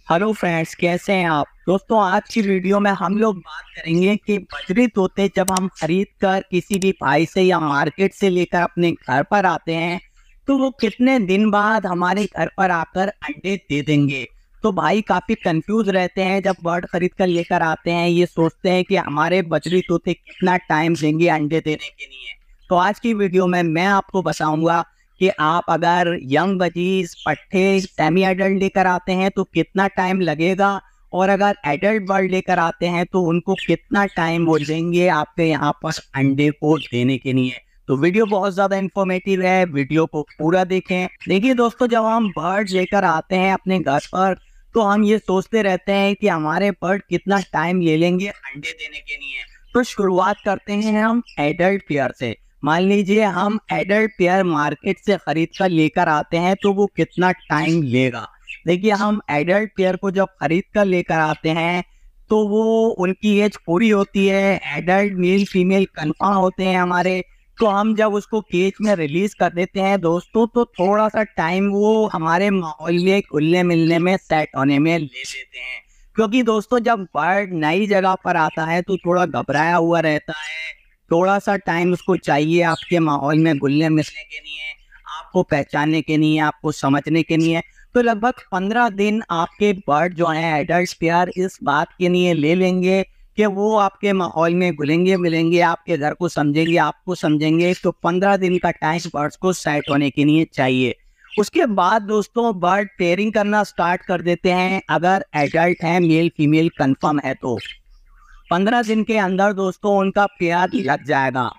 Hello friends, कैसे हैं आप दोस्तों। आज की वीडियो में हम लोग बात करेंगे कि बजरी तोते जब हम खरीद कर किसी भी भाई से या मार्केट से लेकर अपने घर पर आते हैं तो वो कितने दिन बाद हमारे घर पर आकर अंडे दे देंगे। तो भाई काफी कंफ्यूज रहते हैं जब बर्ड खरीद कर लेकर आते हैं, ये सोचते हैं कि हमारे बजरी तोते कितना टाइम देंगे अंडे देने के लिए। तो आज की वीडियो में मैं आपको बताऊंगा कि आप अगर यंग बजीज पट्टे सेमी एडल्ट लेकर आते हैं तो कितना टाइम लगेगा, और अगर एडल्ट बर्ड लेकर आते हैं तो उनको कितना टाइम वो देंगे आपके यहाँ पर अंडे को देने के लिए। तो वीडियो बहुत ज़्यादा इन्फॉर्मेटिव है, वीडियो को पूरा देखें। देखिए दोस्तों, जब हम बर्ड लेकर आते हैं अपने घर पर तो हम ये सोचते रहते हैं कि हमारे बर्ड कितना टाइम ले लेंगे अंडे देने के लिए। तो शुरुआत करते हैं हम एडल्ट पेयर से। मान लीजिए हम एडल्ट पेयर मार्केट से खरीद कर लेकर आते हैं तो वो कितना टाइम लेगा। देखिए, हम एडल्ट पेयर को जब खरीद कर लेकर आते हैं तो वो उनकी एज पूरी होती है, एडल्ट मेल फीमेल कंफर्म होते हैं हमारे। तो हम जब उसको केज में रिलीज कर देते हैं दोस्तों तो थोड़ा सा टाइम वो हमारे माहौल में घुलने मिलने में सेट होने में ले लेते हैं, क्योंकि दोस्तों जब बर्ड नई जगह पर आता है तो थोड़ा घबराया हुआ रहता है। थोड़ा सा टाइम उसको चाहिए आपके माहौल में घुलने मिलने के लिए, आपको पहचानने के लिए, आपको समझने के लिए। तो लगभग 15 दिन आपके बर्ड जो है एडल्ट पेयर इस बात के लिए ले लेंगे कि वो आपके माहौल में घुलेंगे मिलेंगे, आपके घर को समझेंगे, आपको समझेंगे। तो 15 दिन का टाइम बर्ड्स को सेट होने के लिए चाहिए। उसके बाद दोस्तों बर्ड पेयरिंग करना स्टार्ट कर देते हैं। अगर एडल्ट है, मेल फीमेल कंफर्म है, तो 15 दिन के अंदर दोस्तों उनका पेयर लग जाएगा।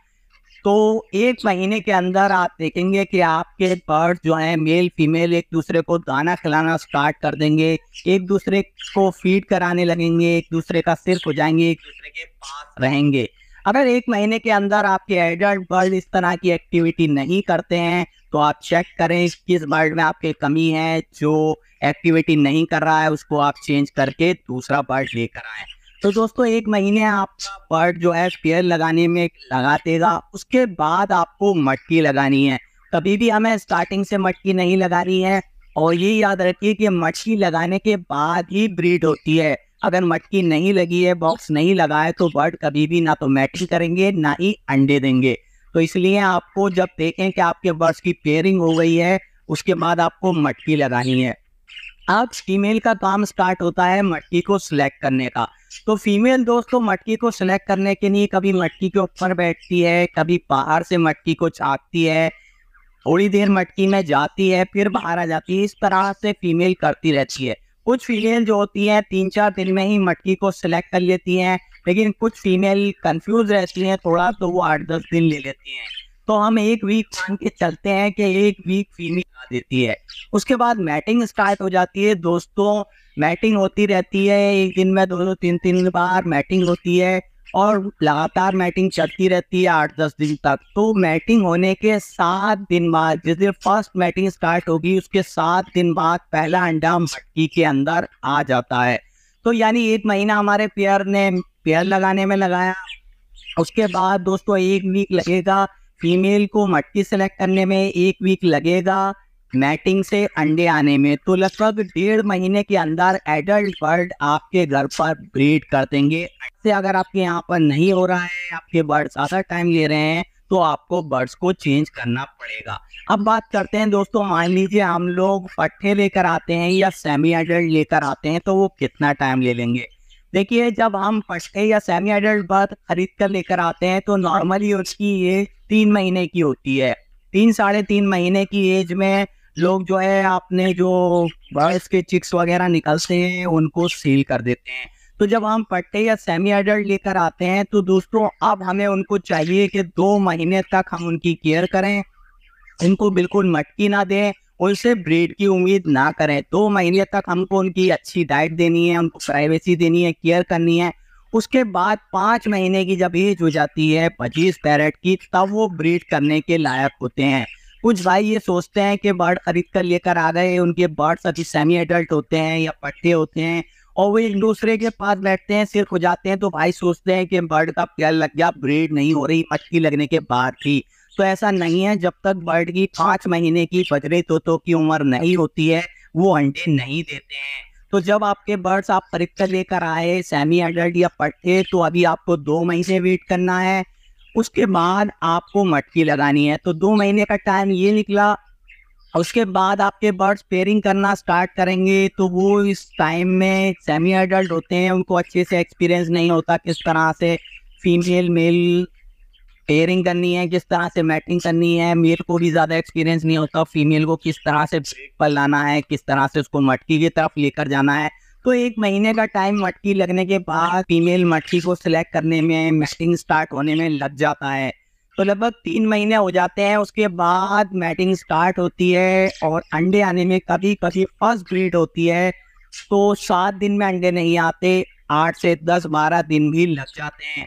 तो 1 महीने के अंदर आप देखेंगे कि आपके बर्ड जो है मेल फीमेल एक दूसरे को दाना खिलाना स्टार्ट कर देंगे, एक दूसरे को फीड कराने लगेंगे, एक दूसरे का सिर हो जाएंगे, एक दूसरे के पास रहेंगे। अगर 1 महीने के अंदर आपके एडल्ट बर्ड इस तरह की एक्टिविटी नहीं करते हैं तो आप चेक करें किस बर्ड में आपकी कमी है। जो एक्टिविटी नहीं कर रहा है उसको आप चेंज करके दूसरा बर्ड लेकर आए। तो दोस्तों 1 महीने आपका बर्ड जो है पेयर लगाने में लगा देगा। उसके बाद आपको मटकी लगानी है। कभी भी हमें स्टार्टिंग से मटकी नहीं लगानी है, और ये याद रखिए कि मटकी लगाने के बाद ही ब्रीड होती है। अगर मटकी नहीं लगी है, बॉक्स नहीं लगा है, तो बर्ड कभी भी ना तो मैटिंग करेंगे ना ही अंडे देंगे। तो इसलिए आपको जब देखें कि आपके बर्ड्स की पेयरिंग हो गई है उसके बाद आपको मटकी लगानी है। अब फीमेल का काम स्टार्ट होता है मटकी को सिलेक्ट करने का। तो फीमेल दोस्तों मटकी को सिलेक्ट करने के लिए कभी मटकी के ऊपर बैठती है, कभी बाहर से मटकी को झाँकती है, थोड़ी देर मटकी में जाती है, फिर बाहर आ जाती है। इस तरह से फीमेल करती रहती है। कुछ फीमेल जो होती हैं 3-4 दिन में ही मटकी को सिलेक्ट कर लेती हैं, लेकिन कुछ फीमेल कंफ्यूज रहती हैं थोड़ा, तो वो 8-10 दिन ले लेती हैं। तो हम 1 वीक मान के चलते हैं कि 1 वीक फीमेल आ देती है। उसके बाद मैटिंग स्टार्ट हो जाती है दोस्तों। मैटिंग होती रहती है, एक दिन में 2-3 बार मैटिंग होती है, और लगातार मैटिंग चलती रहती है 8-10 दिन तक। तो मैटिंग होने के 7 दिन बाद, जिस दिन फर्स्ट मैटिंग स्टार्ट होगी उसके 7 दिन बाद पहला अंडा मटकी के अंदर आ जाता है। तो यानी 1 महीना हमारे पेयर ने पेयर लगाने में लगाया। उसके बाद दोस्तों 1 वीक लगेगा फीमेल को मटकी सेलेक्ट करने में, 1 वीक लगेगा मैटिंग से अंडे आने में। तो लगभग 1.5 महीने के अंदर एडल्ट बर्ड आपके घर पर ब्रीड कर देंगे। ऐसे अगर आपके यहाँ पर नहीं हो रहा है, आपके बर्ड ज़्यादा टाइम ले रहे हैं, तो आपको बर्ड्स को चेंज करना पड़ेगा। अब बात करते हैं दोस्तों, मान लीजिए हम लोग पट्टे लेकर आते हैं या सेमी एडल्ट लेकर आते हैं तो वो कितना टाइम ले लेंगे। देखिए, जब हम पट्टे या सेमी एडल्ट बर्ड खरीद कर लेकर आते हैं तो नॉर्मली उसकी एज 3 महीने की होती है। 3-3.5 महीने की एज में लोग जो है अपने जो बर्ड्स के चिक्स वगैरह निकलते हैं उनको सील कर देते हैं। तो जब हम पट्टे या सेमी एडल्ट लेकर आते हैं तो दोस्तों अब हमें उनको चाहिए कि 2 महीने तक हम उनकी केयर करें, उनको बिल्कुल मटकी ना दें, उनसे ब्रीड की उम्मीद ना करें। 2 महीने तक हमको उनकी अच्छी डाइट देनी है, उनको प्राइवेसी देनी है, केयर करनी है। उसके बाद 5 महीने की जब एज हो जाती है 25 पैरेट की, तब वो ब्रीड करने के लायक होते हैं। कुछ भाई ये सोचते हैं कि बर्ड खरीद कर लेकर आ गए, उनके बर्ड्स अभी सेमी एडल्ट होते हैं या पट्टे होते हैं, और वो एक दूसरे के पास बैठते हैं, सिर हो जाते हैं, तो भाई सोचते हैं कि बर्ड का पेयर लग गया, ब्रीड नहीं हो रही मटकी लगने के बाद भी। तो ऐसा नहीं है। जब तक बर्ड की 5 महीने की बजरे तोतों की उम्र नहीं होती है वो अंडे नहीं देते हैं। तो जब आपके बर्ड्स आप खरीद कर लेकर आए सेमी एडल्ट या पट्टे, तो अभी आपको 2 महीने वेट करना है। उसके बाद आपको मटकी लगानी है। तो 2 महीने का टाइम ये निकला। उसके बाद आपके बर्ड्स पेयरिंग करना स्टार्ट करेंगे। तो वो इस टाइम में सेमी एडल्ट होते हैं, उनको अच्छे से एक्सपीरियंस नहीं होता किस तरह से फीमेल मेल पेयरिंग करनी है, किस तरह से मैटिंग करनी है। मेल को भी ज़्यादा एक्सपीरियंस नहीं होता फीमेल को किस तरह से ब्रेड पर लाना है, किस तरह से उसको मटकी की तरफ लेकर जाना है। तो 1 महीने का टाइम मटकी लगने के बाद फीमेल मटकी को सिलेक्ट करने में, मैटिंग स्टार्ट होने में लग जाता है। तो लगभग 3 महीने हो जाते हैं। उसके बाद मैटिंग स्टार्ट होती है और अंडे आने में कभी कभी फर्स्ट ब्रीड होती है तो 7 दिन में अंडे नहीं आते, 8 से 10-12 दिन भी लग जाते हैं।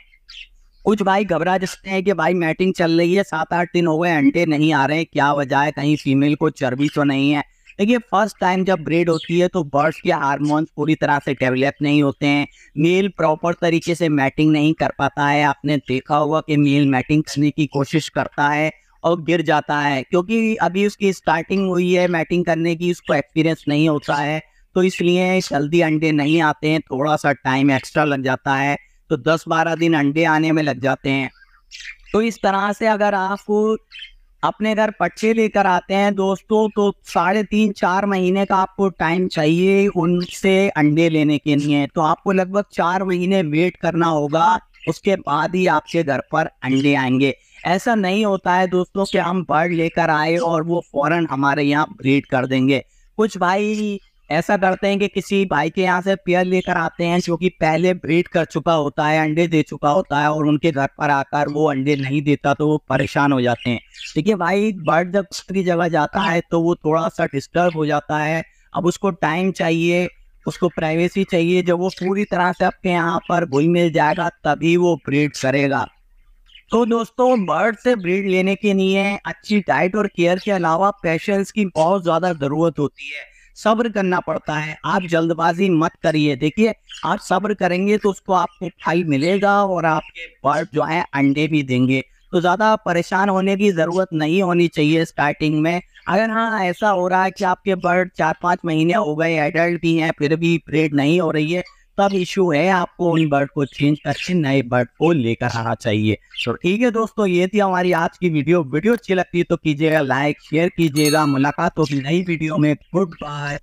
कुछ भाई घबरा जाते हैं कि भाई मैटिंग चल रही है, 7-8 दिन हो गए, अंडे नहीं आ रहे हैं, क्या वजह है, कहीं फीमेल को चर्बी तो नहीं है। देखिए, फर्स्ट टाइम जब ब्रीड होती है तो बर्ड्स के हार्मोन्स पूरी तरह से डेवलप नहीं होते हैं। मेल प्रॉपर तरीके से मैटिंग नहीं कर पाता है। आपने देखा होगा कि मेल मैटिंग करने की कोशिश करता है और गिर जाता है, क्योंकि अभी उसकी स्टार्टिंग हुई है मैटिंग करने की, उसको एक्सपीरियंस नहीं होता है। तो इसलिए जल्दी अंडे नहीं आते हैं, थोड़ा सा टाइम एक्स्ट्रा लग जाता है। तो 10-12 दिन अंडे आने में लग जाते हैं। तो इस तरह से अगर आप अपने घर पट्टे लेकर आते हैं दोस्तों, तो 3.5-4 महीने का आपको टाइम चाहिए उनसे अंडे लेने के लिए। तो आपको लगभग 4 महीने वेट करना होगा, उसके बाद ही आपके घर पर अंडे आएंगे। ऐसा नहीं होता है दोस्तों कि हम बर्ड लेकर आए और वो फौरन हमारे यहाँ ब्रीड कर देंगे। कुछ भाई ऐसा करते हैं कि किसी भाई के यहाँ से पेयर लेकर आते हैं जो कि पहले ब्रीड कर चुका होता है, अंडे दे चुका होता है, और उनके घर पर आकर वो अंडे नहीं देता तो वो परेशान हो जाते हैं। देखिए भाई, बर्ड जब दूसरी जगह जाता है तो वो थोड़ा सा डिस्टर्ब हो जाता है। अब उसको टाइम चाहिए, उसको प्राइवेसी चाहिए। जब वो पूरी तरह से आपके यहाँ पर घुल मिल जाएगा तभी वो ब्रीड करेगा। तो दोस्तों, बर्ड से ब्रीड लेने के लिए अच्छी डाइट और केयर के अलावा पेशेंस की बहुत ज़्यादा ज़रूरत होती है। सब्र करना पड़ता है। आप जल्दबाजी मत करिए। देखिए, आप सब्र करेंगे तो उसको आपको फल मिलेगा और आपके बर्ड जो है अंडे भी देंगे। तो ज़्यादा परेशान होने की ज़रूरत नहीं होनी चाहिए स्टार्टिंग में। अगर हाँ, ऐसा हो रहा है कि आपके बर्ड 4-5 महीने हो गए, एडल्ट भी हैं, फिर भी ब्रीड नहीं हो रही है, तब इशू है, आपको उन बर्ड को चेंज करके नए बर्ड को लेकर आना चाहिए। तो ठीक है दोस्तों, ये थी हमारी आज की वीडियो। वीडियो अच्छी लगती है तो कीजिएगा लाइक, शेयर कीजिएगा। मुलाकात होगी नई वीडियो में। Good bye.